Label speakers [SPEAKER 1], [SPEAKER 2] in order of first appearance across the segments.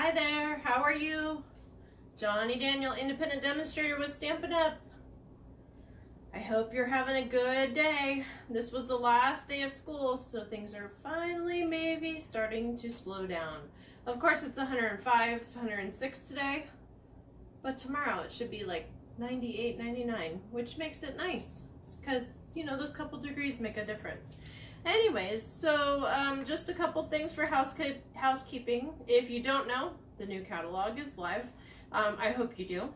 [SPEAKER 1] Hi there, how are you? Johnny Daniel, independent demonstrator with Stampin' Up! I hope you're having a good day. This was the last day of school, so things are finally maybe starting to slow down. Of course, it's 105, 106 today, but tomorrow it should be like 98, 99, which makes it nice because, you know, those couple degrees make a difference. Anyways, so just a couple things for housekeeping. If you don't know, the new catalog is live. I hope you do.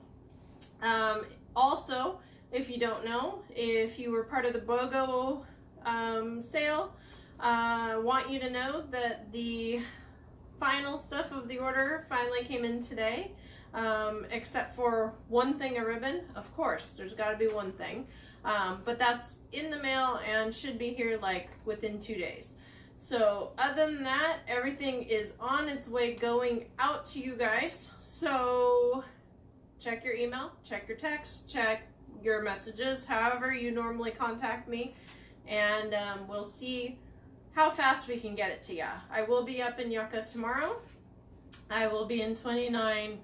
[SPEAKER 1] Also, if you don't know, if you were part of the BOGO sale, want you to know that the final stuff of the order finally came in today, except for one thing of ribbon. Of course, there's got to be one thing. But that's in the mail and should be here like within 2 days. So other than that, everything is on its way going out to you guys. So check your email, check your text, check your messages, however you normally contact me, and we'll see how fast we can get it to ya. I will be up in Yucca tomorrow. I will be in 29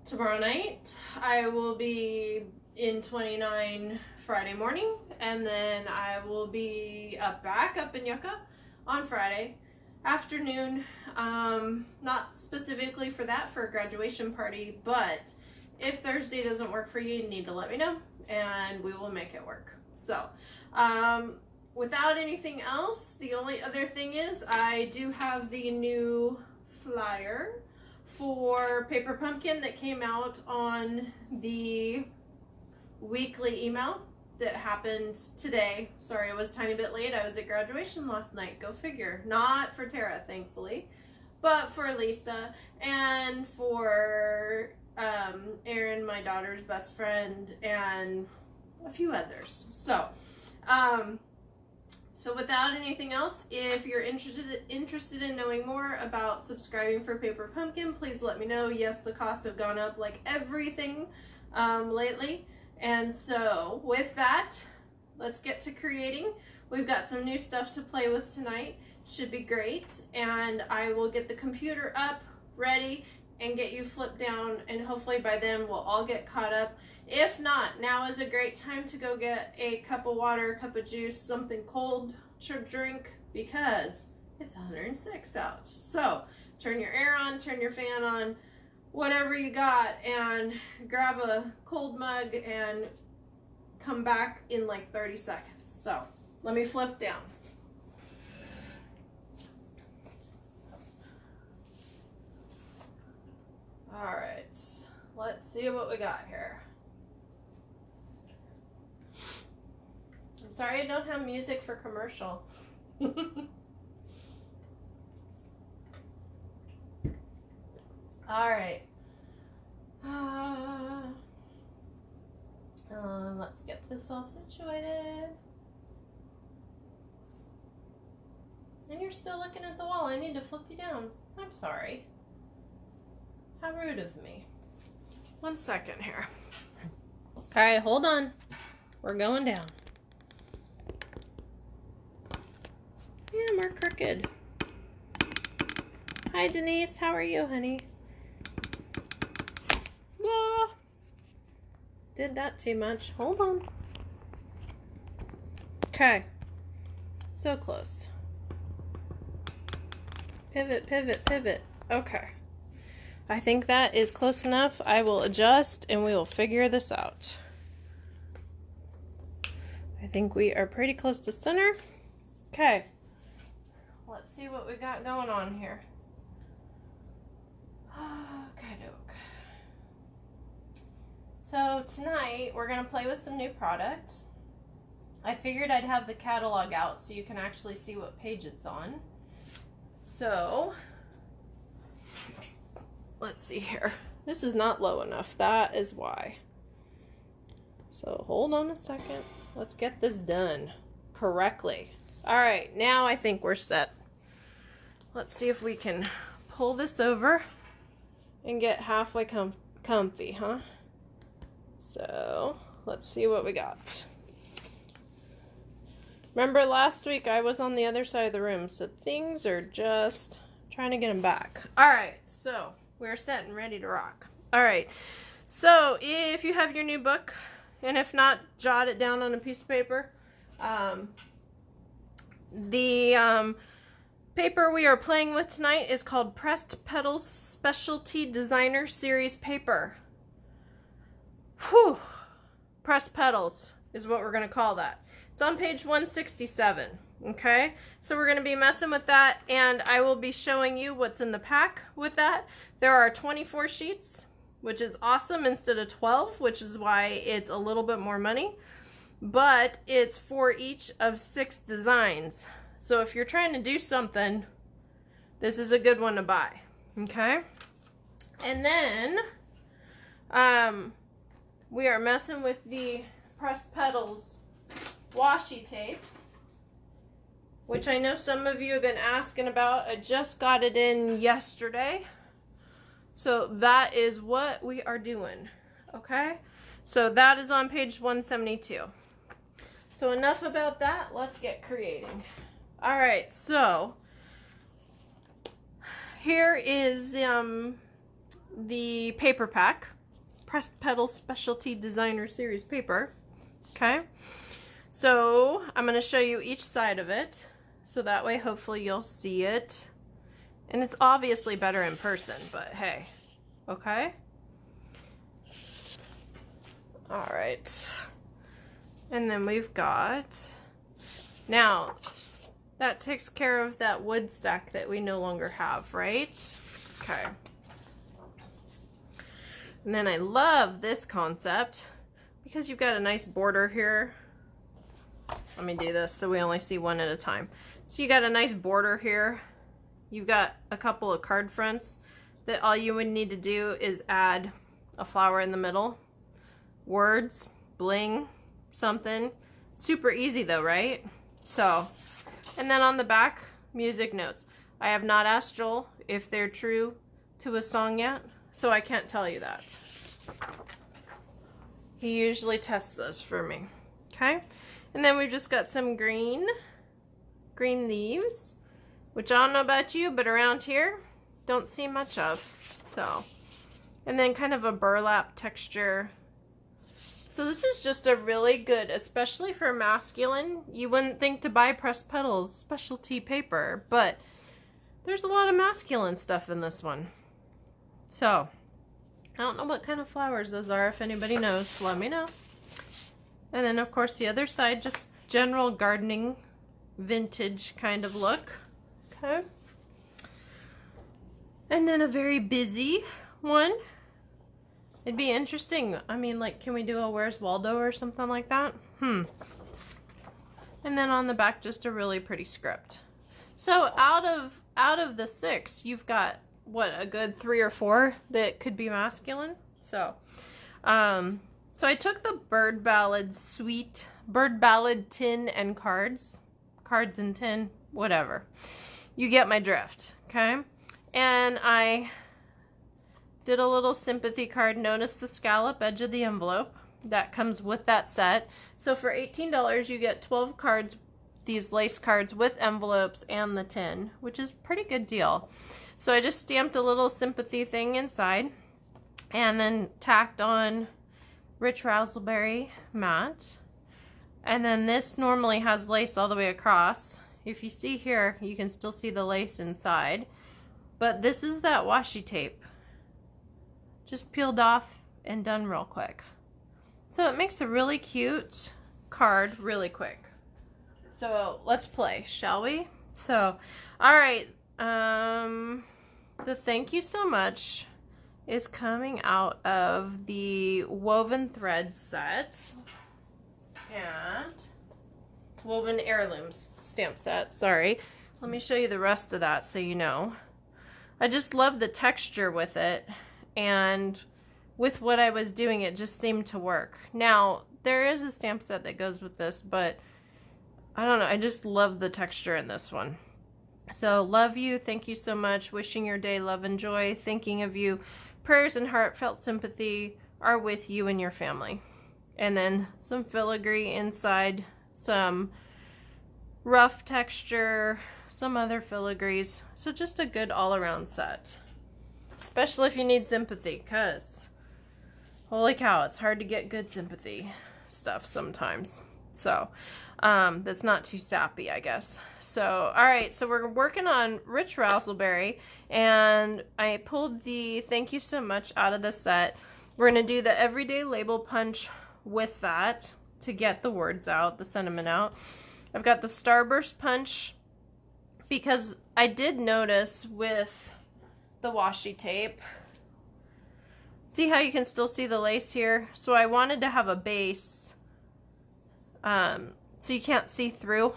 [SPEAKER 1] tomorrow night. I will be in 29 Friday morning, and then I will be back up in Yucca on Friday afternoon. Not specifically for that, for a graduation party, but if Thursday doesn't work for you, you need to let me know and we will make it work. So without anything else, the only other thing is I do have the new flyer for Paper Pumpkin that came out on the weekly email that happened today. Sorry, I was a tiny bit late. I was at graduation last night. Go figure. Not for Tara, thankfully, but for Lisa and for Erin, my daughter's best friend, and a few others. So without anything else, if you're interested in knowing more about subscribing for Paper Pumpkin, please let me know. Yes, the costs have gone up like everything lately. And so with that, let's get to creating. We've got some new stuff to play with tonight. Should be great. And I will get the computer up, ready, and get you flipped down. And hopefully by then we'll all get caught up. If not, now is a great time to go get a cup of water, a cup of juice, something cold to drink, because it's 106 out. So turn your air on, turn your fan on, whatever you got, and grab a cold mug and come back in like 30 seconds. So let me flip down. All right, let's see what we got here. I'm sorry I don't have music for commercial. All right. Let's get this all situated. And you're still looking at the wall. I need to flip you down. I'm sorry. How rude of me. 1 second here. All right, hold on. We're going down. Yeah, more crooked. Hi, Denise. How are you, honey? Blah. Did that too much. Hold on. Okay. So close. Pivot, pivot, pivot. Okay. I think that is close enough. I will adjust and we will figure this out. I think we are pretty close to center. Okay. Let's see what we got going on here. So tonight we're going to play with some new product. I figured I'd have the catalog out so you can actually see what page it's on. So let's see here. This is not low enough. That is why. So hold on a second. Let's get this done correctly. All right, now I think we're set. Let's see if we can pull this over and get halfway comfy, huh? So let's see what we got. Remember last week I was on the other side of the room, so things are just trying to get them back. All right, so we're set and ready to rock. All right, so if you have your new book, and if not, jot it down on a piece of paper. The paper we are playing with tonight is called Pressed Petals Specialty Designer Series Paper. Whew! Pressed Petals is what we're going to call that. It's on page 167. Okay, so we're going to be messing with that, and I will be showing you what's in the pack with that. There are 24 sheets, which is awesome, instead of 12, which is why it's a little bit more money. But it's for each of 6 designs. So if you're trying to do something, this is a good one to buy. Okay? And then we are messing with the Pressed Petals washi tape, which I know some of you have been asking about. I just got it in yesterday. So that is what we are doing. Okay? So that is on page 172. So enough about that. Let's get creating. All right, so here is the paper pack, Pressed Petals Specialty Designer Series paper. Okay, so I'm going to show you each side of it, so that way hopefully you'll see it. And it's obviously better in person, but hey, okay? All right. And then we've got, now that takes care of that wood stack that we no longer have, right? Okay. And then I love this concept because you've got a nice border here. Let me do this so we only see one at a time. So you got a nice border here. You've got a couple of card fronts that all you would need to do is add a flower in the middle, words, bling, something. Super easy though, right? So, and then on the back, music notes. I have not asked Joel if they're true to a song yet, so I can't tell you that. He usually tests those for me. Okay? And then we've just got some green leaves, which I don't know about you, but around here, don't see much of. So, and then kind of a burlap texture. So this is just a really good, especially for masculine. You wouldn't think to buy Pressed Petals specialty paper, but there's a lot of masculine stuff in this one. So, I don't know what kind of flowers those are. If anybody knows, let me know. And then of course the other side, just general gardening, vintage kind of look. Okay. And then a very busy one. It'd be interesting. I mean, like, can we do a Where's Waldo or something like that? And then on the back, just a really pretty script. So out of the 6, you've got what, a good 3 or 4 that could be masculine. So, so I took the Bird Ballad tin and cards and tin, whatever. You get my drift, okay? And I did a little sympathy card. Notice the scallop edge of the envelope that comes with that set. So for $18 you get 12 cards, these lace cards with envelopes and the tin, which is a pretty good deal. So I just stamped a little sympathy thing inside and then tacked on Rich Raspberry matte. And then this normally has lace all the way across. If you see here, you can still see the lace inside. But this is that washi tape. Just peeled off and done real quick. So it makes a really cute card really quick. So let's play, shall we? So, all right. The thank you so much is coming out of the woven thread set and woven heirlooms stamp set. Sorry. Let me show you the rest of that so you know. I just love the texture with it. And with what I was doing, it just seemed to work. Now, there is a stamp set that goes with this, but I don't know. I just love the texture in this one. So, love you. Thank you so much. Wishing your day love and joy. Thinking of you. Prayers and heartfelt sympathy are with you and your family. And then some filigree inside, some rough texture, some other filigrees. So, just a good all-around set. especially if you need sympathy, because holy cow, it's hard to get good sympathy stuff sometimes. So that's not too sappy, I guess. So all right, so we're working on Rich Razzleberry, and I pulled the thank you so much out of the set. We're gonna do the everyday label punch with that to get the words out, the sentiment out. I've got the Starburst punch because I did notice with the washi tape, see how you can still see the lace here? So I wanted to have a base so you can't see through,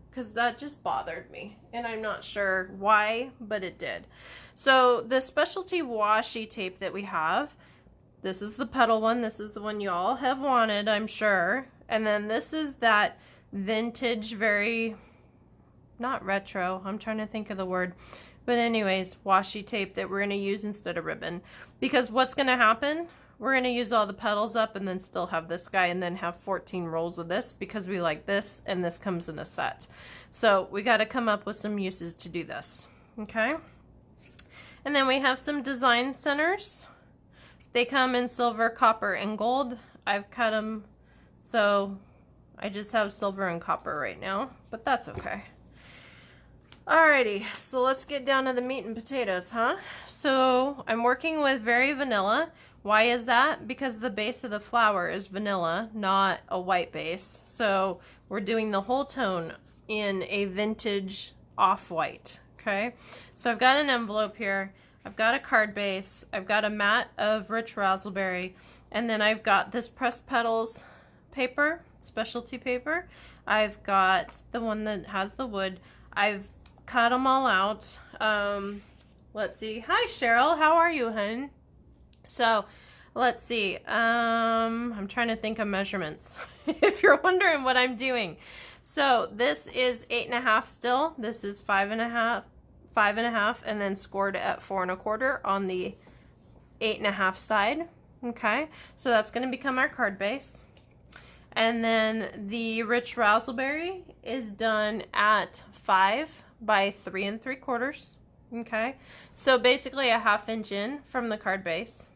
[SPEAKER 1] because that just bothered me, and I'm not sure why, but it did. So the specialty washi tape that we have, this is the petal one. This is the one you all have wanted, I'm sure. And then this is that vintage, very, not retro, I'm trying to think of the word, but anyways, washi tape that we're going to use instead of ribbon. Because what's going to happen, we're going to use all the petals up and then still have this guy and then have 14 rolls of this because we like this, and this comes in a set. So we got to come up with some uses to do this. Okay. And then we have some design centers. They come in silver, copper, and gold. I've cut them, so I just have silver and copper right now, but that's okay. Alrighty, so let's get down to the meat and potatoes, huh? So I'm working with Very Vanilla. Why is that? Because the base of the flower is vanilla, not a white base. So we're doing the whole tone in a vintage off-white, okay? So I've got an envelope here. I've got a card base. I've got a mat of Rich Razzleberry. And then I've got this pressed petals paper, specialty paper. I've got the one that has the wood. I've cut them all out. Let's see. Hi, Cheryl. How are you, hun? So let's see. I'm trying to think of measurements if you're wondering what I'm doing. So this is 8.5 still. This is 5.5, 5.5, and then scored at 4 1/4 on the 8.5 side. Okay, so that's going to become our card base. And then the Rich Razzleberry is done at 5 by 3 3/4. Okay, so basically a 1/2 inch in from the card base.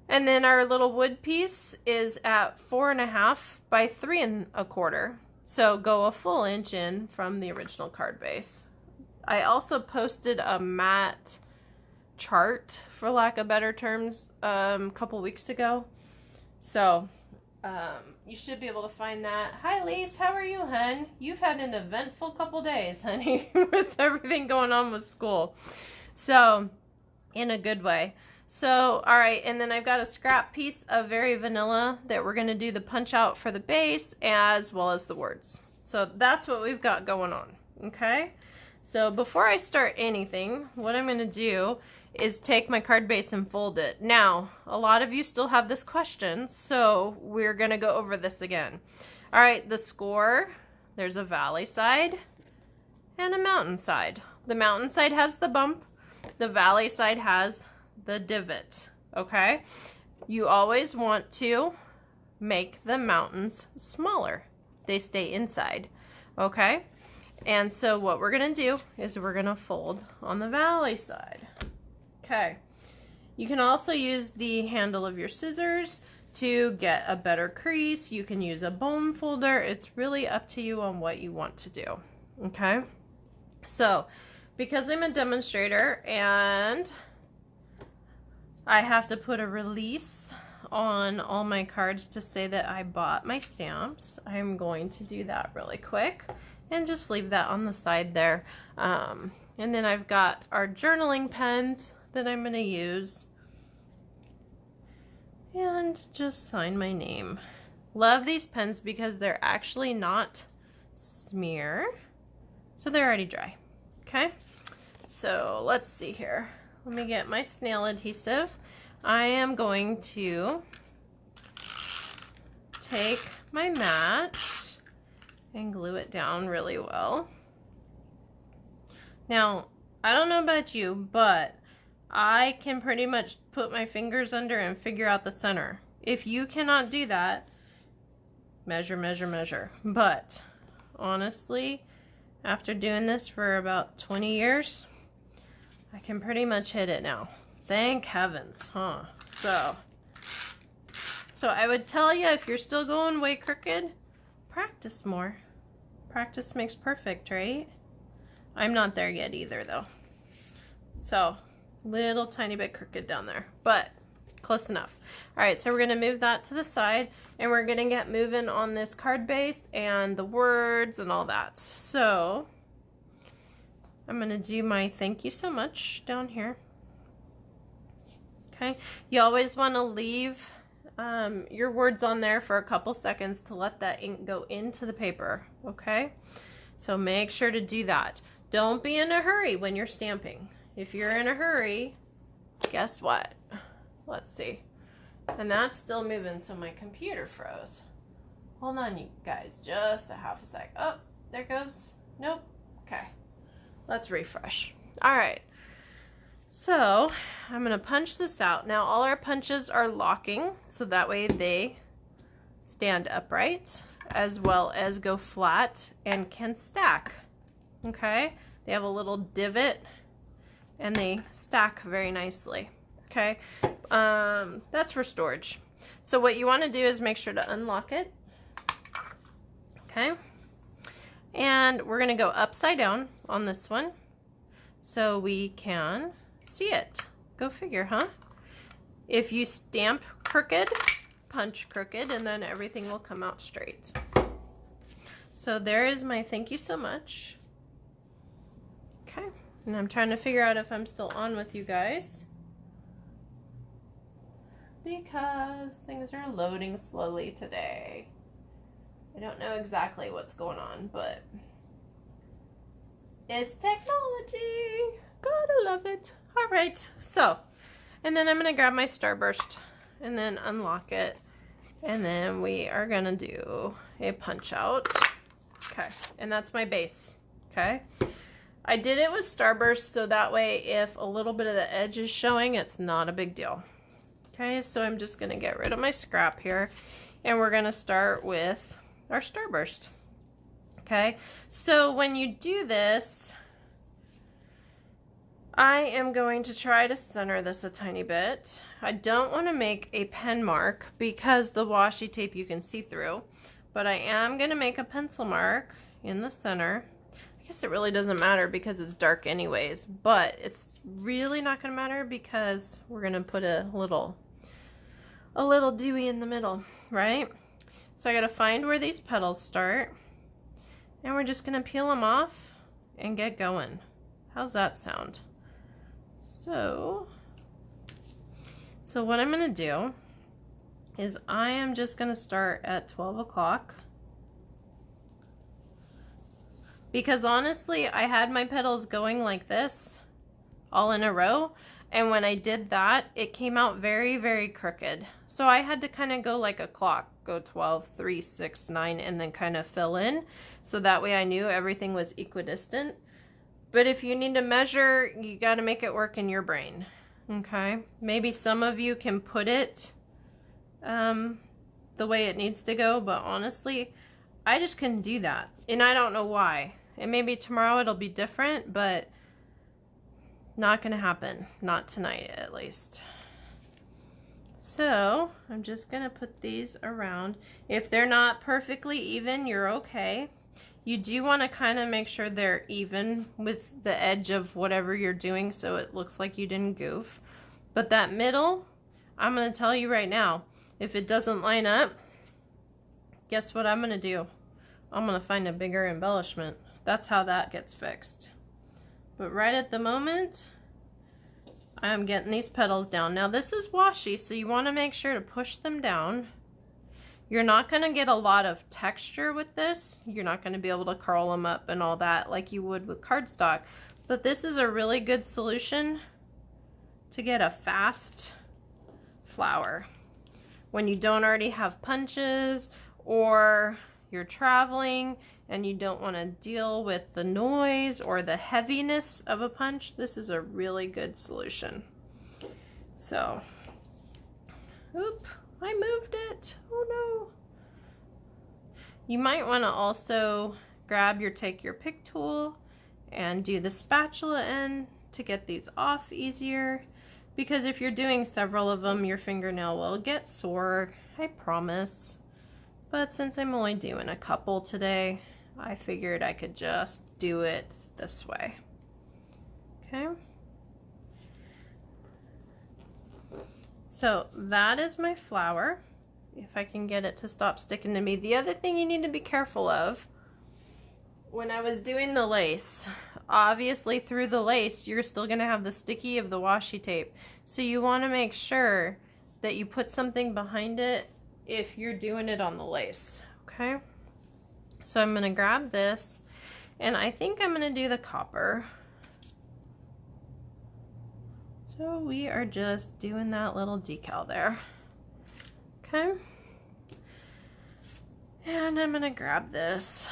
[SPEAKER 1] And then our little wood piece is at 4.5 by 3 1/4. So go a full inch in from the original card base. I also posted a mat chart, for lack of better terms, a couple weeks ago. So you should be able to find that. Hi, Lise. How are you, hun? You've had an eventful couple days, honey, with everything going on with school. So, in a good way. So, all right, and then I've got a scrap piece of Very Vanilla that we're going to do the punch out for the base as well as the words. So that's what we've got going on, okay? So before I start anything, what I'm going to do is take my card base and fold it. Now, a lot of you still have this question, so we're going to go over this again. All right, the score, there's a valley side and a mountain side. The mountain side has the bump. The valley side has the divot, okay? You always want to make the mountains smaller. They stay inside, okay? And so what we're going to do is we're going to fold on the valley side. Okay. You can also use the handle of your scissors to get a better crease. You can use a bone folder. It's really up to you on what you want to do. Okay. So because I'm a demonstrator and I have to put a release on all my cards to say that I bought my stamps, I'm going to do that really quick and just leave that on the side there. And then I've got our journaling pens that I'm going to use and just sign my name. Love these pens because they're actually not smear, so they're already dry. Okay, so let's see here. Let me get my snail adhesive. I am going to take my mat and glue it down really well. Now, I don't know about you, but I can pretty much put my fingers under and figure out the center. If you cannot do that, measure, measure, measure. But honestly, after doing this for about 20 years, I can pretty much hit it now. Thank heavens, huh? So I would tell you, if you're still going way crooked, practice more. Practice makes perfect, right? I'm not there yet either, though. So, little tiny bit crooked down there, but close enough. All right, so we're gonna move that to the side, and we're gonna get moving on this card base and the words and all that. So, I'm gonna do my thank you so much down here. Okay, you always wanna leave your words on there for a couple seconds to let that ink go into the paper, okay? So make sure to do that. Don't be in a hurry when you're stamping. If you're in a hurry, guess what? Let's see. And that's still moving, so my computer froze. Hold on, you guys, just a half a sec. Oh, there it goes. Nope. Okay. Let's refresh. All right. So I'm going to punch this out. Now all our punches are locking, so that way they stand upright as well as go flat and can stack. Okay? They have a little divot and they stack very nicely. Okay? That's for storage. So what you want to do is make sure to unlock it. Okay? And we're going to go upside down on this one so we can see it. Go figure, huh? If you stamp crooked, punch crooked, and then everything will come out straight. So there is my thank you so much. Okay, and I'm trying to figure out if I'm still on with you guys, because things are loading slowly today. I don't know exactly what's going on, but it's technology. Gotta love it. All right, so, and then I'm gonna grab my Starburst and then unlock it, and then we are gonna do a punch out. Okay, and that's my base. Okay, I did it with Starburst so that way if a little bit of the edge is showing, it's not a big deal. Okay, so I'm just gonna get rid of my scrap here, and we're gonna start with our Starburst. Okay, so when you do this, I am going to try to center this a tiny bit. I don't want to make a pen mark because the washi tape you can see through, but I am going to make a pencil mark in the center. I guess it really doesn't matter because it's dark anyways, but it's really not going to matter because we're going to put a little dewy in the middle, right? So I got to find where these petals start, and we're just going to peel them off and get going. How's that sound? So what I'm going to do is I am just going to start at 12 o'clock because honestly I had my petals going like this all in a row, and when I did that it came out very, very crooked. So I had to kind of go like a clock, go 12, 3, 6, 9, and then kind of fill in so that way I knew everything was equidistant. But if you need to measure, you got to make it work in your brain, okay? Maybe some of you can put it the way it needs to go, but honestly, I just couldn't do that. And I don't know why. And maybe tomorrow it'll be different, but not going to happen. Not tonight, at least. So I'm just going to put these around. If they're not perfectly even, you're okay. You do want to kind of make sure they're even with the edge of whatever you're doing so it looks like you didn't goof. But that middle, I'm going to tell you right now, if it doesn't line up, guess what I'm going to do? I'm going to find a bigger embellishment. That's how that gets fixed. But right at the moment, I'm getting these petals down. Now this is washi, so you want to make sure to push them down. You're not going to get a lot of texture with this. You're not going to be able to curl them up and all that like you would with cardstock. But this is a really good solution to get a fast flower when you don't already have punches or you're traveling and you don't want to deal with the noise or the heaviness of a punch. This is a really good solution. So, oop. I moved it. Oh no. You might want to also take your pick tool and do the spatula end to get these off easier, because if you're doing several of them, your fingernail will get sore, I promise. But since I'm only doing a couple today, I figured I could just do it this way. Okay. So that is my flower. If I can get it to stop sticking to me. The other thing you need to be careful of, when I was doing the lace, obviously through the lace, you're still gonna have the sticky of the washi tape. So you wanna make sure that you put something behind it if you're doing it on the lace, okay? So I'm gonna grab this, and I think I'm gonna do the copper. So we are just doing that little decal there. Okay. And I'm gonna grab this,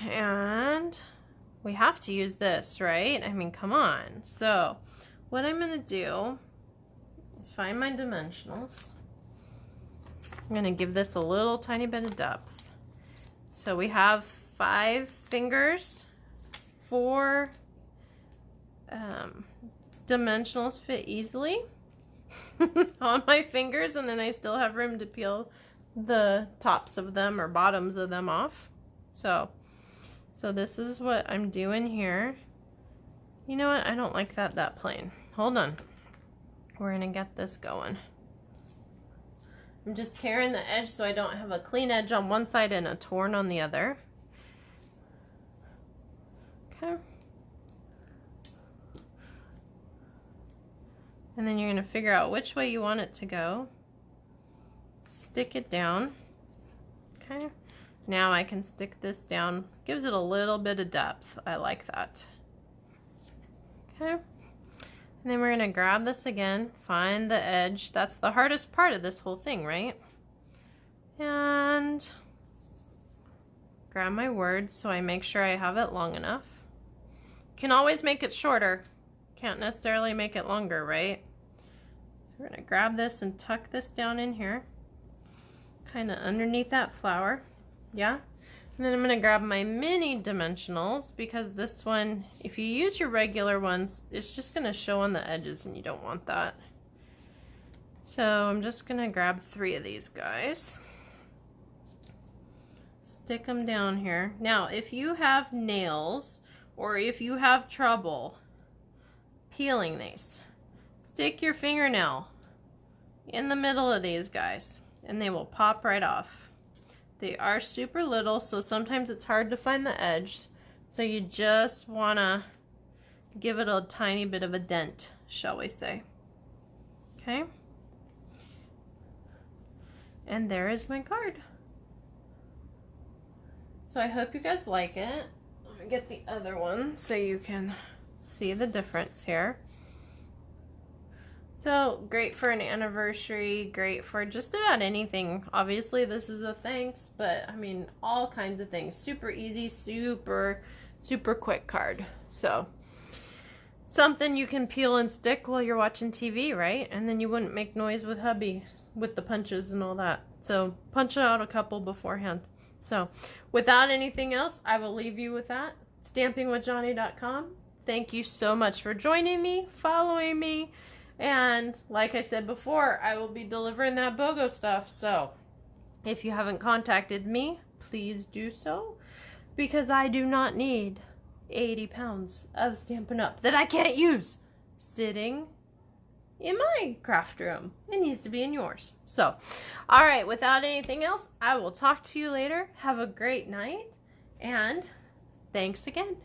[SPEAKER 1] and we have to use this, right? I mean, come on. So what I'm gonna do is find my dimensionals. I'm gonna give this a little tiny bit of depth. So we have 5 fingers, 4 dimensionals fit easily on my fingers, and then I still have room to peel the tops of them or bottoms of them off. So this is what I'm doing here. You know what? I don't like that plain. Hold on. We're gonna get this going. I'm just tearing the edge so I don't have a clean edge on one side and a torn on the other. Okay. And then you're going to figure out which way you want it to go. Stick it down. Okay. Now I can stick this down. Gives it a little bit of depth. I like that. Okay. And then we're going to grab this again, find the edge. That's the hardest part of this whole thing, right? And grab my word so I make sure I have it long enough. Can always make it shorter. Can't necessarily make it longer, right? So we're going to grab this and tuck this down in here, kind of underneath that flower. Yeah? And then I'm going to grab my mini dimensionals, because this one, if you use your regular ones, it's just going to show on the edges and you don't want that. So I'm just going to grab 3 of these guys. Stick them down here. Now, if you have nails or if you have trouble peeling these, stick your fingernail in the middle of these guys and they will pop right off. They are super little, so sometimes it's hard to find the edge. So you just want to give it a tiny bit of a dent, shall we say. Okay. And there is my card. So I hope you guys like it. Let me get the other one so you can see the difference here. So great for an anniversary, great for just about anything. Obviously this is a thanks, but I mean all kinds of things. Super easy, super quick card. So something you can peel and stick while you're watching TV, right? And then you wouldn't make noise with hubby with the punches and all that. So punch out a couple beforehand. So without anything else, I will leave you with that. Stampingwithjohnny.com. Thank you so much for joining me, following me. And like I said before, I will be delivering that BOGO stuff. So if you haven't contacted me, please do so, because I do not need 80 pounds of Stampin' Up! That I can't use sitting in my craft room. It needs to be in yours. So, all right, without anything else, I will talk to you later. Have a great night, and thanks again.